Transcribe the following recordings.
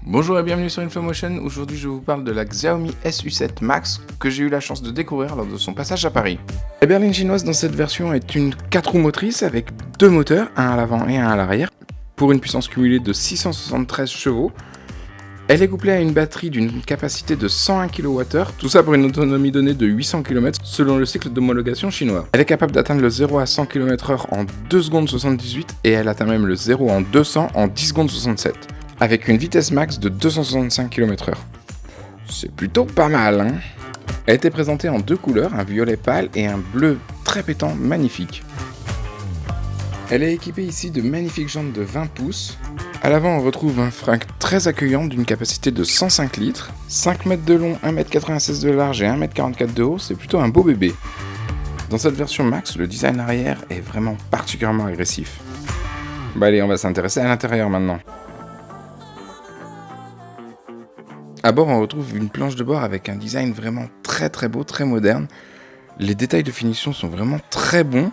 Bonjour et bienvenue sur InfoMotion. Aujourd'hui je vous parle de la Xiaomi SU7 Max que j'ai eu la chance de découvrir lors de son passage à Paris. La berline chinoise dans cette version est une 4 roues motrices avec deux moteurs, un à l'avant et un à l'arrière, pour une puissance cumulée de 673 chevaux. Elle est couplée à une batterie d'une capacité de 101 kWh, tout ça pour une autonomie donnée de 800 km selon le cycle d'homologation chinois. Elle est capable d'atteindre le 0 à 100 km/h en 2 secondes 78 et elle atteint même le 0 en 200 en 10 secondes 67. Avec une vitesse max de 265 km/h. C'est plutôt pas mal, hein. Elle a été présentée en deux couleurs, un violet pâle et un bleu très pétant magnifique. Elle est équipée ici de magnifiques jantes de 20 pouces. À l'avant, on retrouve un frein très accueillant d'une capacité de 105 litres, 5 mètres de long, 1m96 de large et 1m44 de haut, c'est plutôt un beau bébé. Dans cette version max, le design arrière est vraiment particulièrement agressif. Bah allez, on va s'intéresser à l'intérieur maintenant. À bord, on retrouve une planche de bord avec un design vraiment très beau, très moderne. Les détails de finition sont vraiment très bons.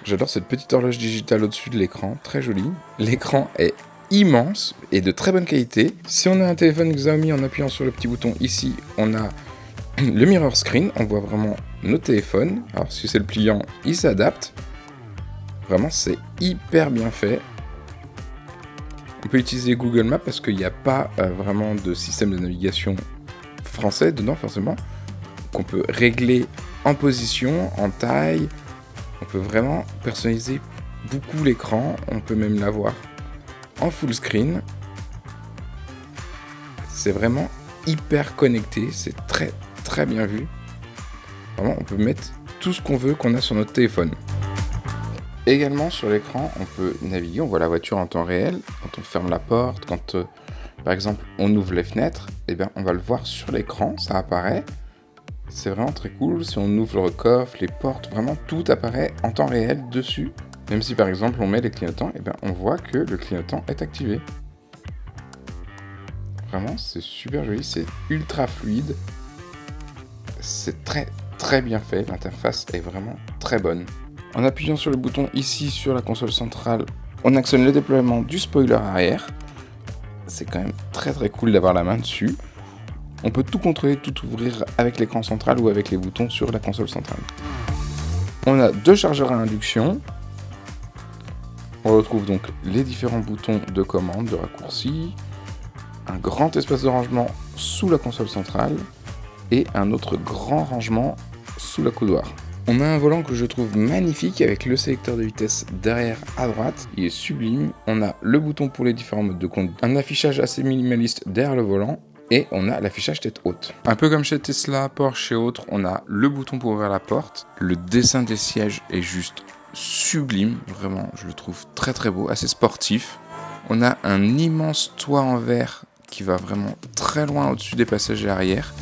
J'adore cette petite horloge digitale au-dessus de l'écran, très jolie. L'écran est immense et de très bonne qualité. Si on a un téléphone Xiaomi, en appuyant sur le petit bouton ici, on a le mirror screen, on voit vraiment nos téléphones. Alors si c'est le pliant, il s'adapte. Vraiment, c'est hyper bien fait. On peut utiliser Google Maps parce qu'il n'y a pas vraiment de système de navigation français dedans forcément. Donc on peut régler en position, en taille. On peut vraiment personnaliser beaucoup l'écran. On peut même l'avoir en full screen. C'est vraiment hyper connecté. C'est très bien vu. Vraiment, on peut mettre tout ce qu'on veut qu'on a sur notre téléphone. Également sur l'écran, on peut naviguer, on voit la voiture en temps réel. Quand on ferme la porte, quand par exemple on ouvre les fenêtres, eh bien, on va le voir sur l'écran, ça apparaît. C'est vraiment très cool. Si on ouvre le coffre, les portes, vraiment tout apparaît en temps réel dessus. Même si par exemple on met les clignotants, eh bien, on voit que le clignotant est activé. Vraiment, c'est super joli, c'est ultra fluide. C'est très bien fait, l'interface est vraiment très bonne. En appuyant sur le bouton ici sur la console centrale, on actionne le déploiement du spoiler arrière. C'est quand même très cool d'avoir la main dessus. On peut tout contrôler, tout ouvrir avec l'écran central ou avec les boutons sur la console centrale. On a deux chargeurs à induction. On retrouve donc les différents boutons de commande, de raccourci, un grand espace de rangement sous la console centrale et un autre grand rangement sous la coudoir. On a un volant que je trouve magnifique avec le sélecteur de vitesse derrière à droite, il est sublime. On a le bouton pour les différents modes de conduite, un affichage assez minimaliste derrière le volant et on a l'affichage tête haute. Un peu comme chez Tesla, Porsche et autres, on a le bouton pour ouvrir la porte. Le dessin des sièges est juste sublime, vraiment je le trouve très beau, assez sportif. On a un immense toit en verre qui va vraiment très loin au-dessus des passagers arrière,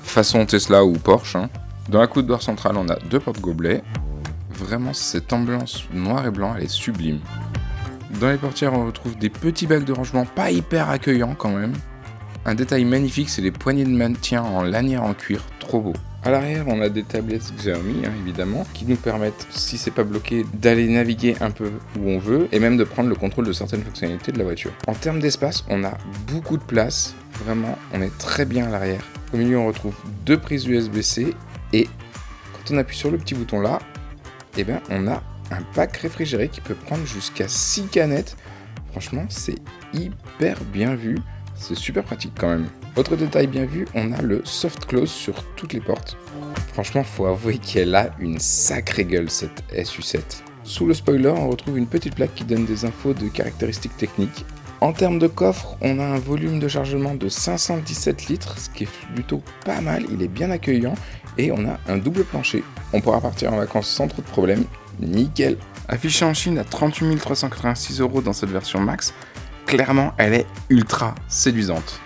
façon Tesla ou Porsche, hein. Dans la coudoir centrale, on a deux porte-gobelets. Vraiment, cette ambiance noir et blanc, elle est sublime. Dans les portières, on retrouve des petits bacs de rangement pas hyper accueillants quand même. Un détail magnifique, c'est les poignées de maintien en lanière en cuir, trop beau. À l'arrière, on a des tablettes Xiaomi, hein, évidemment, qui nous permettent, si c'est pas bloqué, d'aller naviguer un peu où on veut et même de prendre le contrôle de certaines fonctionnalités de la voiture. En termes d'espace, on a beaucoup de place. Vraiment, on est très bien à l'arrière. Au milieu, on retrouve deux prises USB-C. Et quand on appuie sur le petit bouton là, eh bien, on a un pack réfrigéré qui peut prendre jusqu'à 6 canettes. Franchement, c'est hyper bien vu. C'est super pratique quand même. Autre détail bien vu, on a le soft close sur toutes les portes. Franchement, faut avouer qu'elle a une sacrée gueule cette SU7. Sous le spoiler, on retrouve une petite plaque qui donne des infos de caractéristiques techniques. En termes de coffre, on a un volume de chargement de 517 litres, ce qui est plutôt pas mal, il est bien accueillant. Et on a un double plancher. On pourra partir en vacances sans trop de problèmes. Nickel. Affichée en Chine à 38 386 € dans cette version max, clairement elle est ultra séduisante.